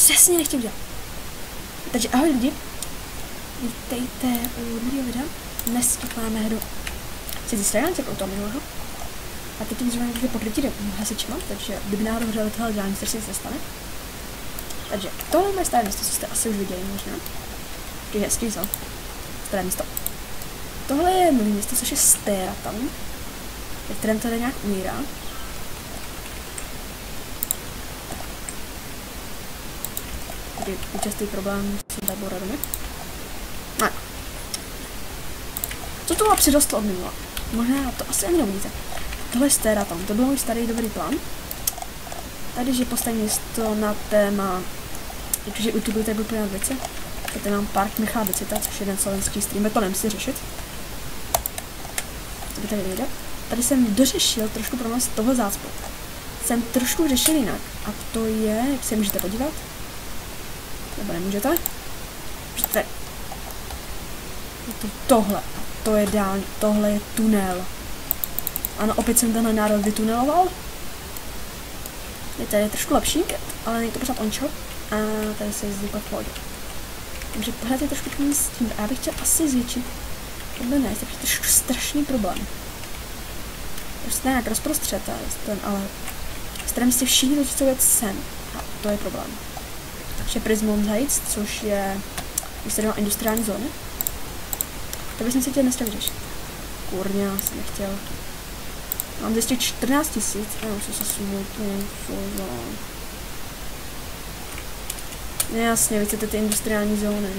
přesně nechtěl dělat. Takže ahoj lidi, vítejte u nového videa. Dnes máme hru Cities Skylines, jako u toho minulého. A teď zrovna někde pokrytí hasičima, takže kdyby náhodou hřel tohle dálnice, což se nic nestane. Takže tohle je moje staré místo, co jste asi už viděli možná. Je hezký, co? Staré místo. Tohle je nový město, což je Steraton, ve kterém tady nějak umírá. Tady účastý problém s tím taboradami. No. Co to má přirostlo od minula? Možná to asi ani neuvidíte. Tohle je Steraton, to byl můj starý dobrý plán. Tady je poslední město na téma, jakože YouTube tady byl plně věci. Tady mám park Michala Becita, což je jeden slovenský streamer, to nemusí řešit. To by tady nejde. Tady jsem dořešil trošku problém z toho zácpu. Jsem trošku řešil jinak. A to je, jak se můžete podívat? Nebo nemůžete? Můžete. Je to tohle. A to je dálnice. Tohle je tunel. Ano, opět jsem tenhle národ vytuneloval. Je tady trošku lepší, ale není to pořád ončo. A tady se jezdí po pohodě. Takže pořád je trošku tím s tím. A já bych chtěl asi zvětšit. Tohle ne, je trošku strašný problém. Prostě nějak rozprostřed, ale s kterým si všichni to chtějí jet sem. A to je problém. Takže Prismont Heights, což je industriální zóny. To bych si chtěl dneska vyřešit. Kurně, já jsem nechtěl. Mám 214 000, já už se smutně, jasně, vy chcete ty industriální zóny.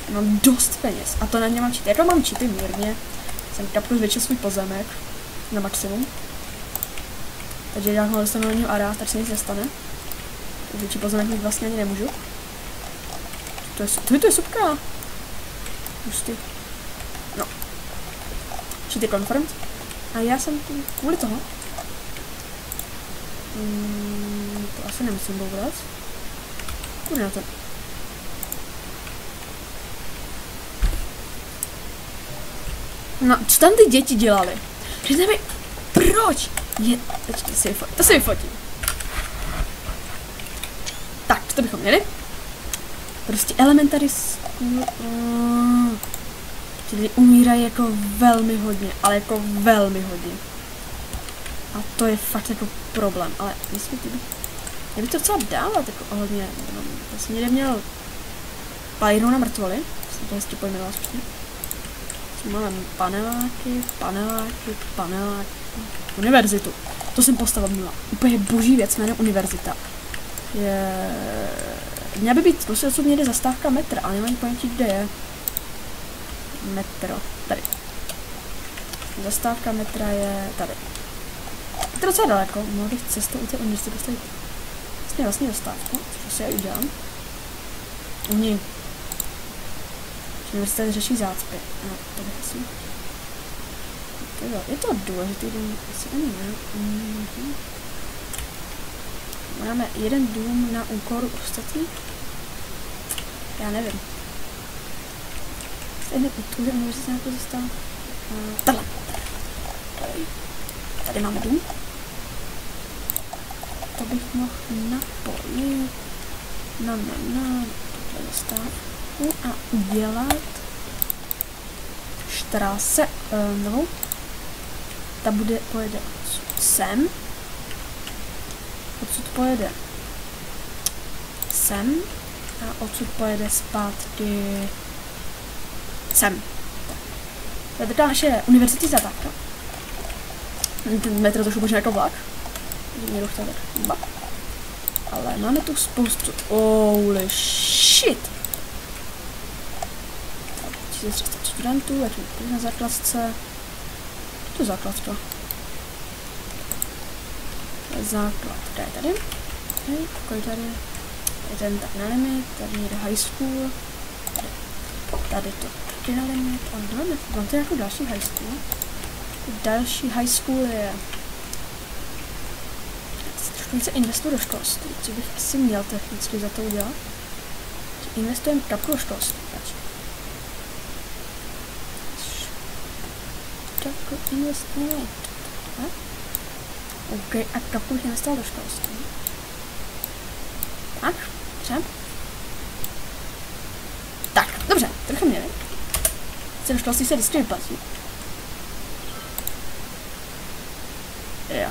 Mám dost peněz a to na ně mám čity. Jako mám čity mírně, jsem kapku zvětšil svůj pozemek na maximum. Takže jak ho dostanu na něho areál, tak se nic nestane. Větší pozemek mít vlastně ani nemůžu. To je supka. Hustý. No. Čity confirmed. A já jsem tu kvůli toho. To asi nemusím bourat. Kurňa to. No, co tam ty děti dělali? Řekněte mi, proč? To si vyfotím. Tak, to bychom měli. Prostě elementary school. Ti lidi umírají jako velmi hodně, ale jako velmi hodně. A to je fakt jako problém, ale myslím, já bych to chcela dávat jako hodně. Vlastně někde měl Pyro na mrtvoli, jsem to hezky pojmenovala zpětně. Máme paneláky. Univerzitu. To jsem postavil měla. Úplně boží věc, jménem univerzita. Měla by být prostě odsud někde zastávka metra, ale nemám ponětí, kde je. Metro. Tady. Zastávka metra je tady. Je to docela daleko. Mohl bych cestou u té univerzity postavit vlastně zastávku, což si já udělám. Oni. Univerzita řeší zácpy. No, to bych asi. Je to důležitý dům, asi ani ne. Máme jeden dům na úkor ostatních? Já nevím. Hned u tuhle univerzity nějakou zastávku. Tahle. Tady máme dům. To bych mohl napojit na zastávku a udělat štrase novou. Ta pojede sem. Odsud pojede sem a odsud pojede zpátky sem. To je taková naše univerzitní zadávka. Ten metro trošku možná jako vlak. Někdo chtěl tak. Ale máme tu spoustu. Holy shit! 1300 studentů, jak je na základce. To je základka. To je základka. Je tady. Takový tady. Je ten tak na limit, tady někde high school. Tady to taky na limit. A mám to jako další high school. Další high school je... Trošku více investuju do školství, co bych asi měl technicky za to udělat. Investujeme kapku do školství. Kapku investujeme. OK, a kapku bych investoval do školství. Tak. Dobře. Tak, dobře, trochu měli. Jsem školství se vždycky vyplatí. Jo.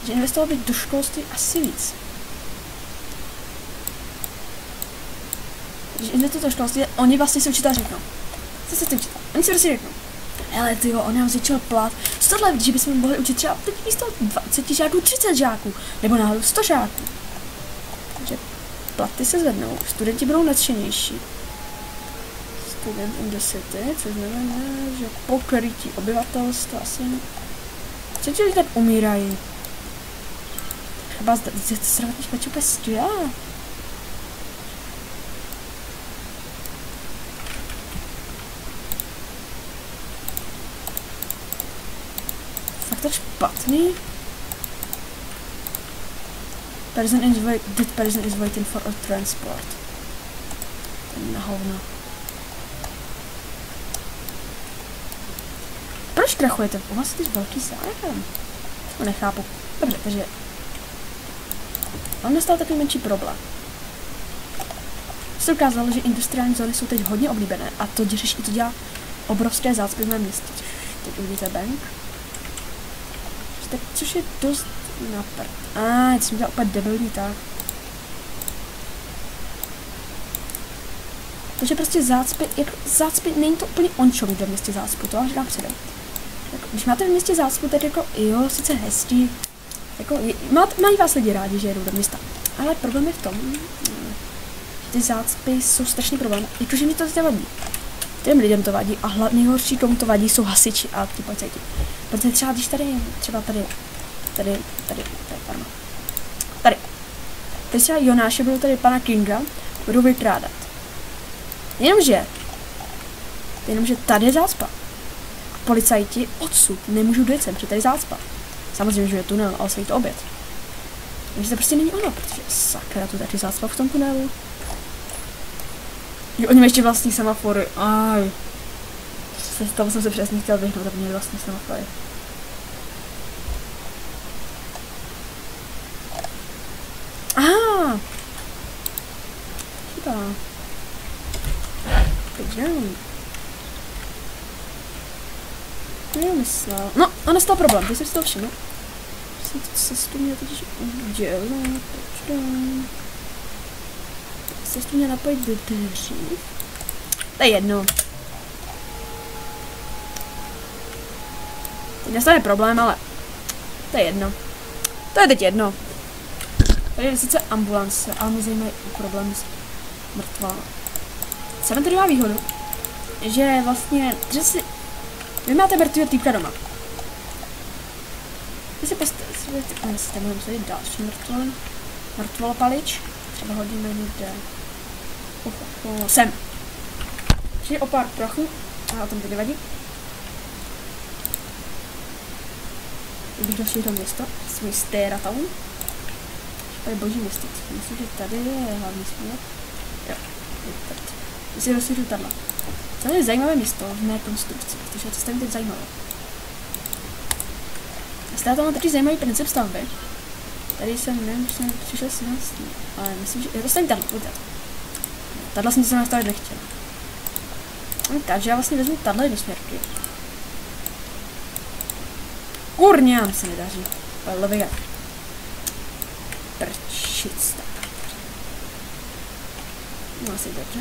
Že investoval bych do školství asi víc. Když investuju do školství, oni vlastně si učitel řeknou. Co se učitel? Oni si prostě řeknou. Hele tyjo, on nám zvětšil plat. Co tohle, že bychom mohli učit třeba teď místo 20 žáků 30 žáků. Nebo náhodou 100 žáků. Takže platy se zvednou, studenti budou nadšenější. Student in the city, což znamená, že pokrytí obyvatelstva asi... Co ti lidi tak umírají? Třeba zdravotní péče úplně skvělá. Fakt to špatný? That person is waiting for a transport. To je na hovno. Proč krachujete? U vás je teď velký zájem. To nechápu. Dobře, takže... On nastal takový menší problém. Se ukázalo, že industriální zóny jsou teď hodně oblíbené a to řeší, to dělá obrovské zácpy v mém městě. Teď uvidíte bank. Což je dost na prd. Teď jsem dělal úplně debilní tak. Takže prostě zácpy, není to úplně ončový v městě zácpu, to až dám předem. Jako, když máte v městě zácpu, tak jako jo, sice hezký, jako, mají vás lidi rádi, že jedou do města. Ale problém je v tom, že ty zácpy jsou strašný problém, jakože mi to nevadí. Těm lidem to vadí a nejhorší, komu to vadí, jsou hasiči a ty policajti. Protože třeba když tady třeba Jonáše budou tady pana Kinga, budou vykrádat. Jenomže tady je zácpa. A policajti odsud nemůžou dojet sem, protože tady je zácpa. Samozřejmě, že je tunel, ale se jí to oběd. Takže to prostě není ono, protože sakra, tu tady zácpa v tom tunelu. Jo, oni ještě vlastní semafory, aj. Z toho jsem se přesně chtěl vyhnout, aby měli vlastní semafory. Chyba. Takže... Nemyslel. No, a nastal problém, ty jsi si to všiml. Jsem tu cestu měl totiž udělat, počkám. Cestu měl napojit do dveří. To je jedno. Teď nastane problém, ale to je jedno. To je teď jedno. Tady je sice ambulance, ale mě zajímají problémy s mrtvá. Seven tady má výhodu, že vlastně, že si... Vy máte mrtvého týpka doma. Vy si postavíte, můžeme sadit další mrtvolopalič. Třeba hodíme někde... Sem. Přijde o pár prachu, a o tom to nevadí. Kdybych rozšířil město, svůj Stera Town. To je boží město. Myslím, že tady je hlavní směr. Jo, je tady. Když si rozšířil tadyhle. To je zajímavé město v mé konstrukci, protože to stavím teď zajímavé. Stera Town má taky zajímavý princip stavby. Tady jsem, nevím, když jsem přišel s nás, ale myslím, že... to stavím tadyhle, udělat. Tadyhle jsem to se nastavit nechtěl. Takže já vlastně vezmu tadyhle do směrky. Kurně, nám se nedaří. Leviga. Prčicta. No asi dobře.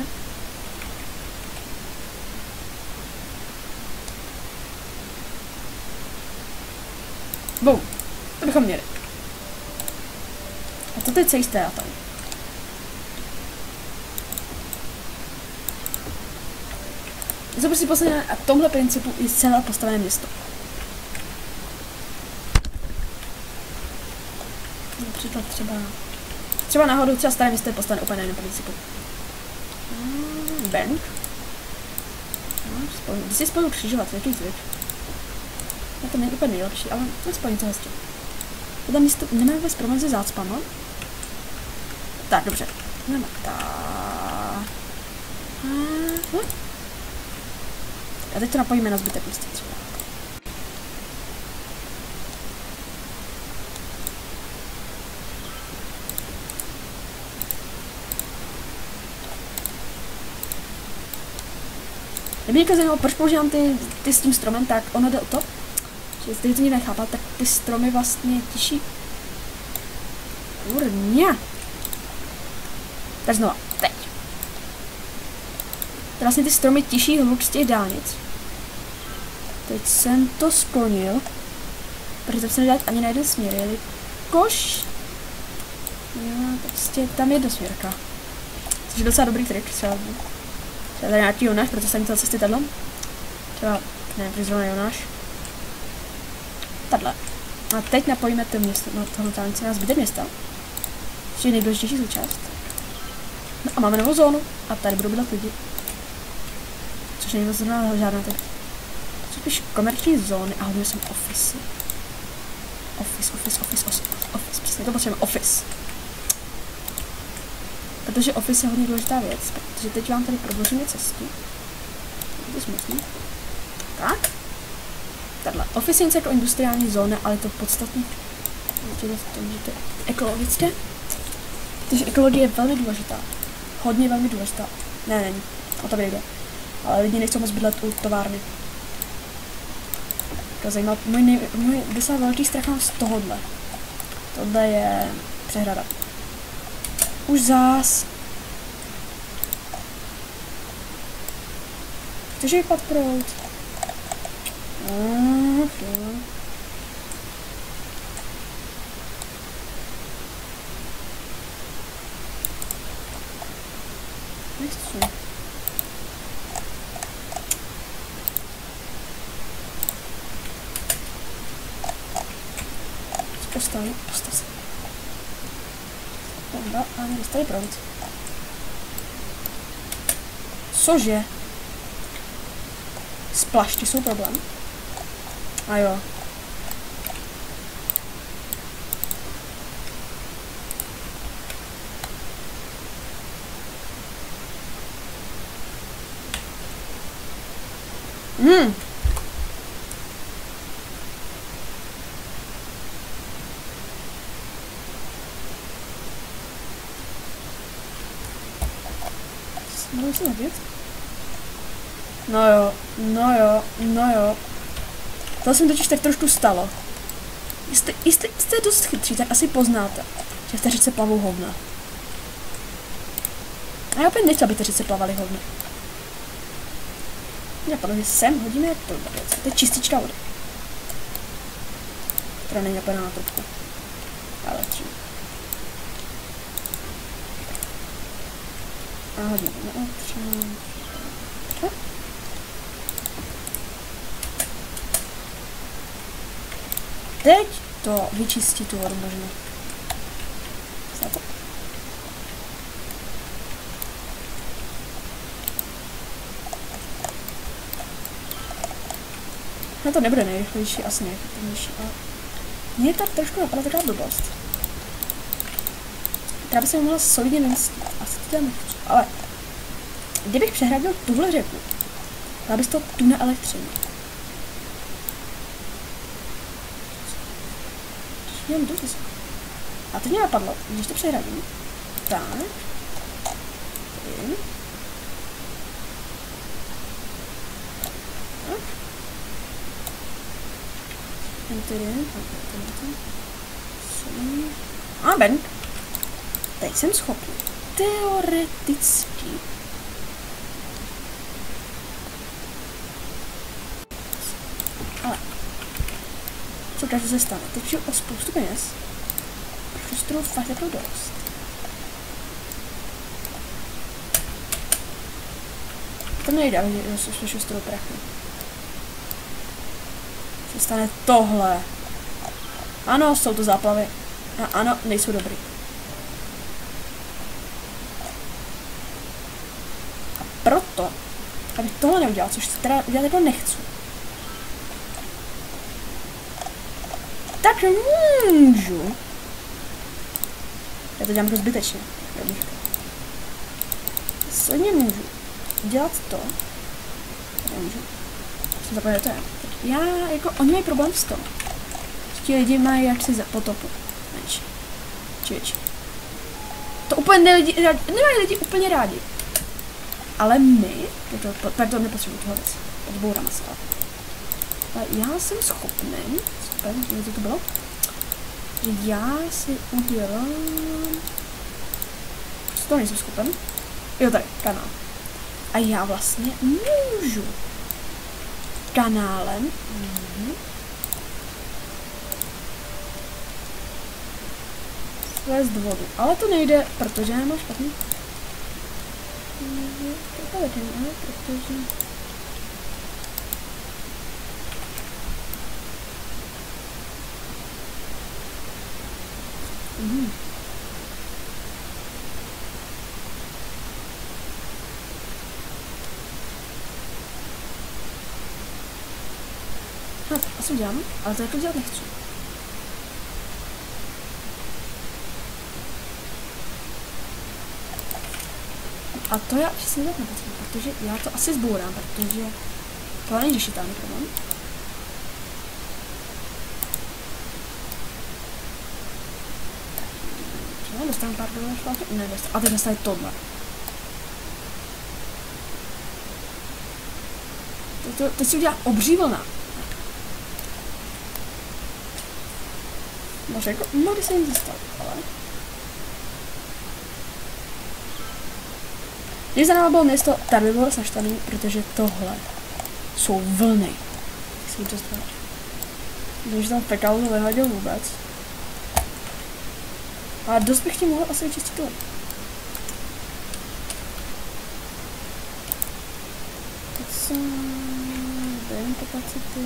Boom. To bychom měli. A to teď celý Stera Town. Je to prostě posledné a v tomhle principu je celé postavené město. Například třeba náhodou třeba staré město je postavené úplně na jiném principu. Bank. Když si spolu křižovat, jaký zvyk. No to není úplně nejlepší, ale aspoň něco hezčí. Tohle místo nemá vůbec problém se zácpama. Tak, dobře. Jdeme tak. A teď to napojíme na zbytek místa třeba. Kdyby někdo zajímalo, proč používám ty s tím stromem, tak ono jde o to, že jestli to někdo nechápal, tak ty stromy vlastně tiší. Kurňa. Tak znova, teď. Vlastně ty stromy tiší hluk z těch dálnic. Teď jsem to sklonil, protože to se nedá ani na jeden směr, jelikož... Jo, prostě tam je dosměrka. Což je docela dobrý trik, třeba tady nějaký Jonáš, proto jsem to cesty tadlo. Třeba, nevím, proč zrovna Jonáš. Tadle. A teď napojíme to město, no tohle dálnice na zbytek města. Což je nejdůležitější součást. No a máme novou zónu. A tady budou bydlet lidi. Což není moc žádná tady. Co píš komerční zóny a hodně jsem office. Office, přesně to potřebujeme, office. Protože office je hodně důležitá věc, protože teď vám tady prodloužíme cestu. To je smutný. Tak. Takhle. Office je něco jako industriální zóna, ale to podstatně v tom, že to je ekologické. Protože ekologie je velmi důležitá. Hodně velmi důležitá. Ne, není. O to nejde. Ale lidi nechcou moc bydlet u továrny. To zajímavé. Můj docela velký strach mám z tohohle. Tohle je přehrada. Už zás. Chceš vypad proud? Nechci. Postav se. Bomba a nedostali proud. Cože? Splašky jsou problém. A jo. Můžu se nabít? No jo. To se mi totiž tak trošku stalo. Jste dost chytří, tak asi poznáte, že v té řece plavou hovna. A já opět nechci, aby té řece plavaly hovna. Napadlo, že sem hodíme to. To je čistička vody. Která není napadená na trubku. Ale čím. A hodíme na otřem. Teď to vyčistí tu vodu možná. No to nebude nejrychlejší, asi nejefektivnější, ale mě tak trošku napadla taková blbost. Která by se mi mohla solidně vymstít. Asi to dělám nechci. Ale kdybych přehradil tuhle řeku, dala bys to tu na elektřinu. A teď mě napadlo, když to přehradím, tak, a Ben, teď jsem schopný teoreticky ale co každý se stane? Teď přijdu o spoustu peněz, protože z toho fakt jako dost. To nejde, že slyšu z toho prachu. Se stane tohle. Ano, jsou to záplavy. A ano, nejsou dobrý. A proto, abych tohle neudělal, což teda udělat jako nechci, tak můžu. Já to dělám jako zbytečně. Sledně můžu dělat to. Nemůžu. Jsem zapomněl, to je. Já, jako, oni mají problém s tom. Ti lidi mají jaksi za potopu. Menší. Či větší. To úplně nemají lidi úplně rádi. Ale my, pardon, nepotřebuji toho věc, odbouráme se. Ale já jsem schopný, super, kde to bylo, že já si udělám, co to nejsem schopen, jo tady, kanál. A já vlastně můžu kanálem, svést vodu, ale to nejde, protože já mám špatný. Protože... asi udělám, ale to jako dělat nechci. A to já přesně dělat nepotřebuji, protože já to asi zbourám, protože to není řešitelný problém. No, dostanu pár dolarů šláky? Ne, dostanu. A teď dostanu tohle. Teď si udělá obří vlna. Možná jako, mohli se jim dostat, ale... Když za náma bylo město, tady by bylo naštvaný, protože tohle jsou vlny. Tak si to stát. Když tam pekal to vyhodil vůbec. Ale dost bych tím mohl asi vyčistit tu. Teď jsem... Dejím kapacity.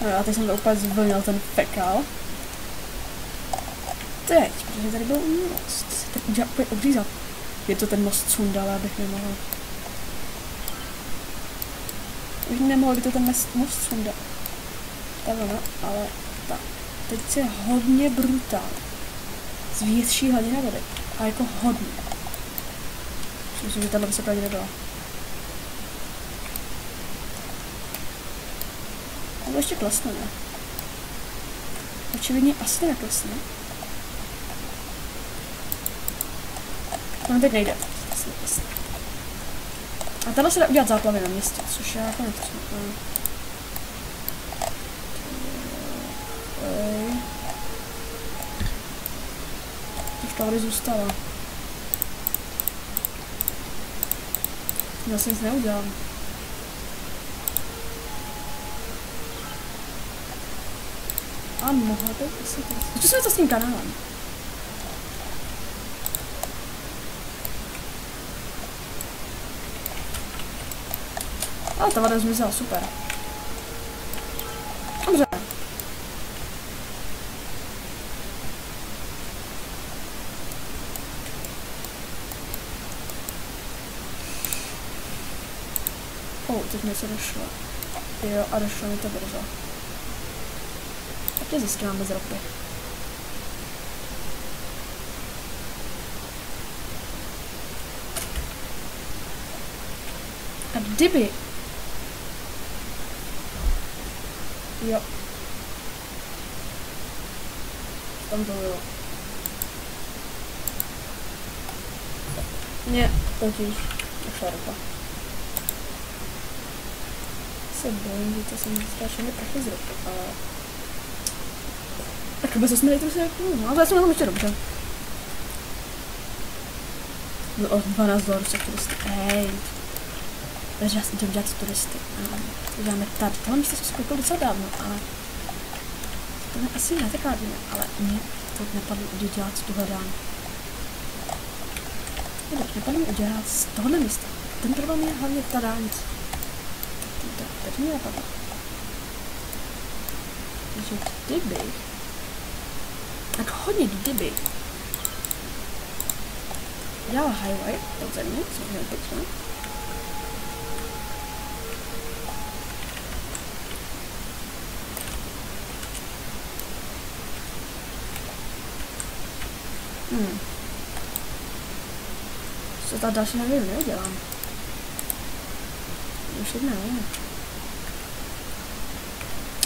No a teď jsem to úplně zvlnil ten fekal. Teď, protože tady byl most. Teď udělal úplně obřízat. Je to ten most sundal, abych nemohl. Už nemohl by to ten most sundat. Tak ono, ale tak. Teď je hodně brutální. Z větší hladina vody. A jako hodně. Myslím, že tahle by se právě nedala. To ještě klesne, ne? Očividně asi neklesne. No teď nejde. Asi neklesne. A tady se dá udělat záplavy na městě, což já jako nepotřebuji. Už tady zůstala. Já si nic neudělám. A mohla to asi to. Co jsme to s tím kanálem? Ale ta voda zmizela, super. Dobře. Teď mi se došlo. Jo, a došlo mi to brzo. Taky získám bez ropy. A kdyby... Jo. Tam to bylo. Ne, totiž. Došla ropa. Se bojím, že to jsem strašně prachy z ropy, ale... Tak bez 8 litrů se jako... No, ale já jsem na tom ještě dobře. No, o $12 se turisty. Hej. Takže já jsem chtěl dělat turisty. To děláme tady. Tohle místo jsme koupili docela dávno, ale... To mě asi ne taková dýna, ale mě to nepadlo udělat tu hledání. Nepadlo mi udělat z tohohle místa. Ten problém je hlavně ta dálnice. Teď mi napadlo. Takže kdyby... Tak hodně kdyby... Dělal highway pod zemí, což je pěkné. Co ta další nevím, neudělám. Už jedna ne.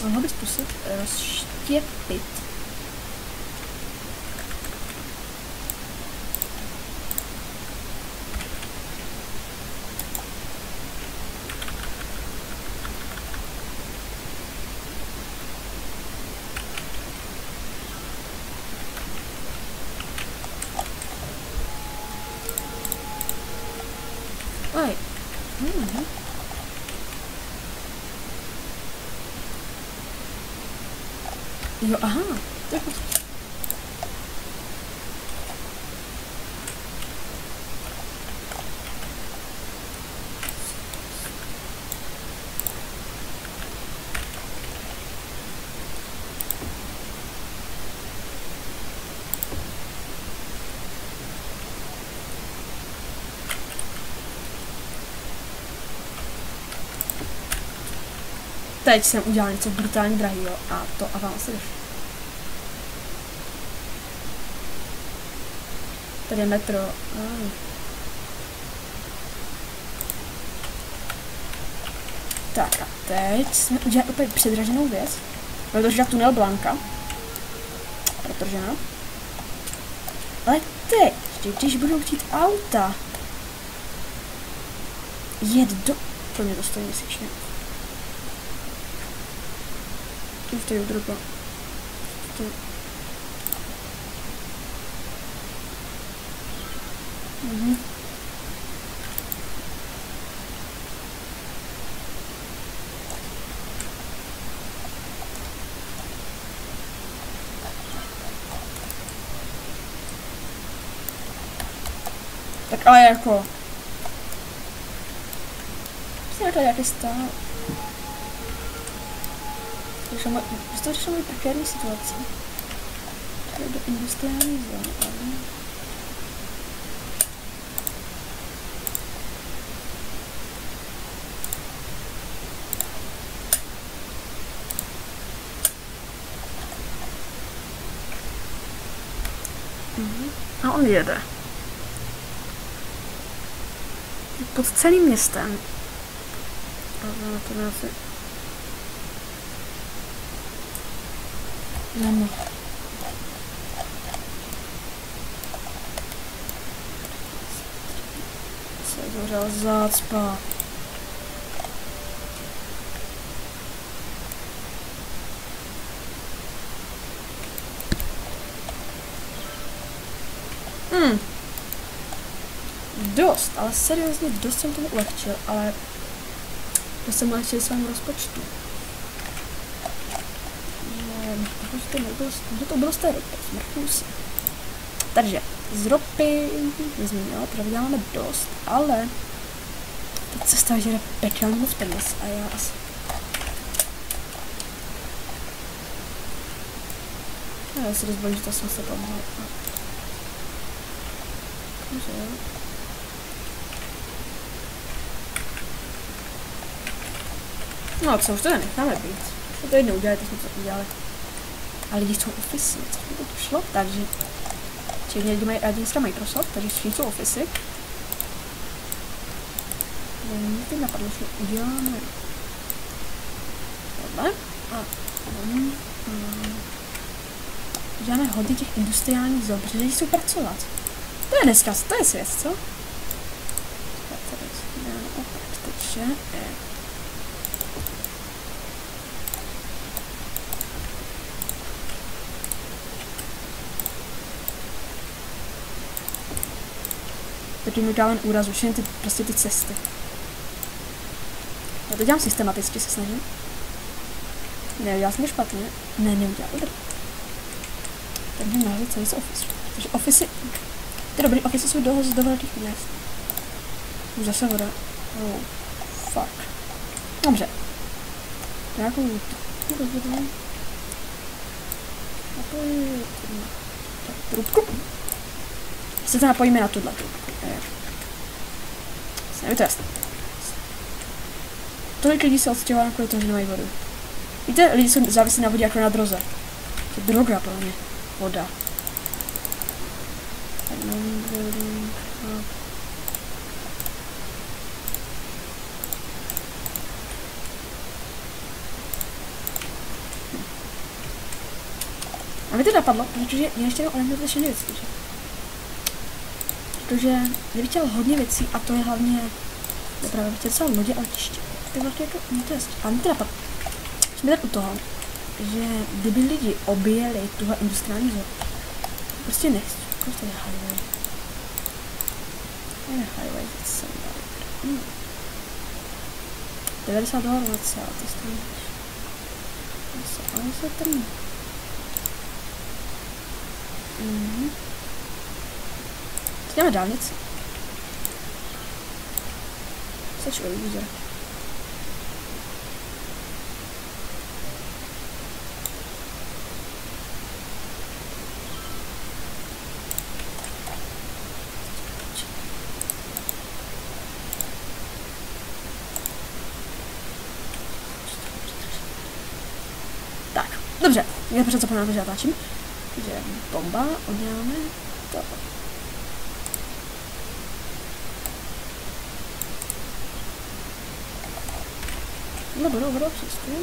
Mohl bych zkusit rozštěpit Aj. Jo, aha. To je teď jsem udělal něco brutálně drahýho a to a vám se došlo. Tady je metro. Tak a teď jsme udělali úplně předraženou věc. Protože tunel Blanka. Protože no. Ale teď, když budou chtít auta jet do... To mě to stojí měsíčně. Tu stojí droba. Tak ale jako... Prostě takhle nějaký stál. To řešil moji prekérní situaci. To je do industriální zóny, ale... A on jede. Pod celým městem. To asi... Nemo. Se zořel zácpa. Dost, ale seriózně dost jsem tomu ulehčil, ale to jsem ulehčil svému rozpočtu. To bylo z té ropy, smrknu si. Takže, z ropy nezměnila, teda vyděláme dost, ale ta cesta žere pekelně moc peněz a já asi... Já si rozbojím, že to jsem se pomohla. Takže jo. No co, už to necháme být. To jednou udělali, to jsme to udělali. A lidi jsou Office, co to šlo, takže... Všichni lidi mají dneska Microsoft, takže všichni jsou Office. Mě teď napadlo, že uděláme... Tohle. A... Uděláme hodně těch industriálních zón, protože lidi jsou pracovat. To je dneska, to je svět, co? Takže... Teď mi dávám úraz, už jen prostě ty cesty. Já to dělám systematicky, se snažím. Ne, udělal jsem to špatně. Ne, neudělal, dobrý. Tak můžu nahradit celý z Office. Takže Office... Ty dobrý, Office jsou do velkých měst. Už zase voda. Oh, fuck. Dobře. Nějakou... Napojit... Trubku. Se to napojíme na tuhle trubku. Je to jasné. Tolik lidí se odstěhovalo kvůli toho, že nemají vodu. Víte, lidi jsou závislí na vodě jako na droze. To je droga pro mě. Voda. A mi to napadlo, protože mě ještě neodemněte věci, že? Protože kdybych chtěl hodně věcí, a to je hlavně, právě bych chtěl celé lodě a letiště. Tak vlastně jako, no to je, a mi to napadlo. Jsme tak u toho, že kdyby lidi objeli tuhle industriální zónu, prostě nechci, prostě je highway. Je highway, to jsem dal. 90 dolarů, to stojí. Ale se trní. Děláme dálnici. Such a loser. Tak, dobře. Já pořád zapomínám, že já táčím. Takže bomba, uděláme to. Dobro, přesně.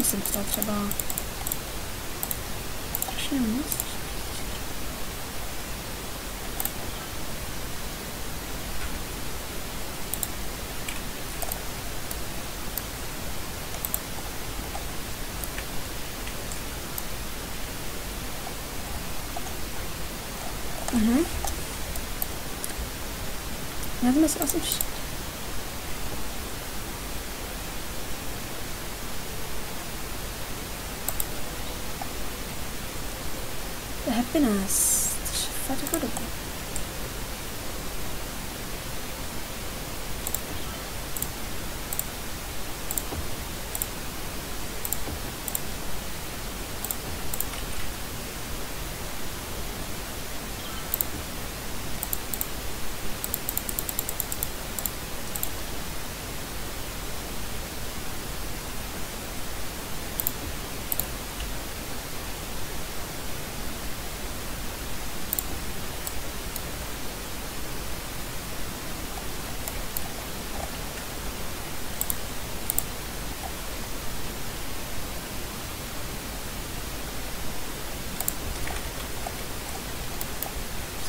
Jsem dostal třeba strašně moc. Já jsem si asi happiness. To je fakt jako dobré.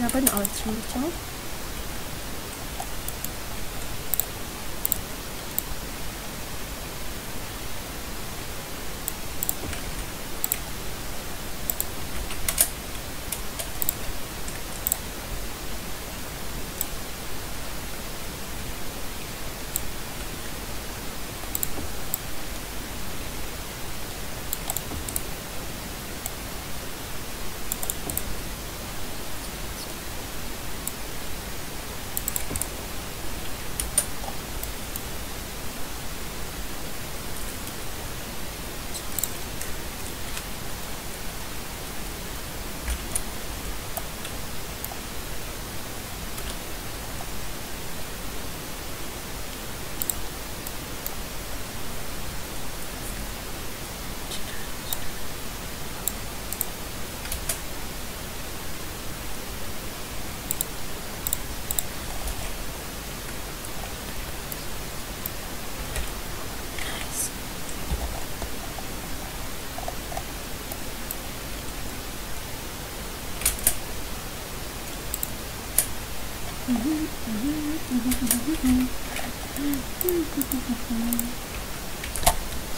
Západní elektřinu chtěla.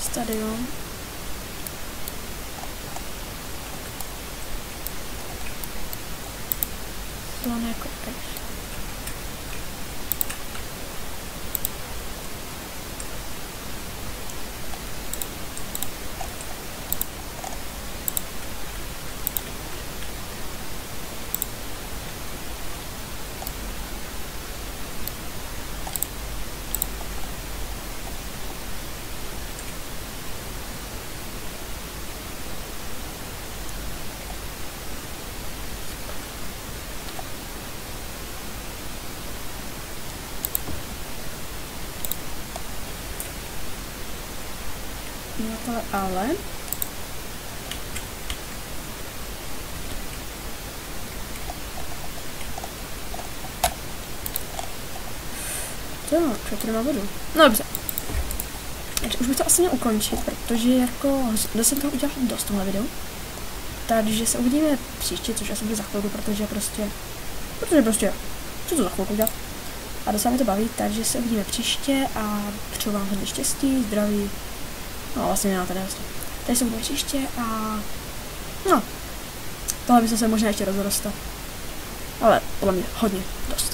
Stadion. Zóna jako pryč. překlínatele, ale... Tak, co tady má vodu? No dobře. Takže už bych to asi měl ukončit, protože jako jsem toho udělal dost tohle videu. Takže se uvidíme příště, což asi bude za chvilku, protože prostě, co to za chvilku udělat. A docela mě to baví, takže se uvidíme příště a přeju vám hodně štěstí, zdraví, no vlastně já tady vlastně. Tady se uvidíme příště a no, tohle by se možná ještě rozrostl, ale podle mě hodně dost.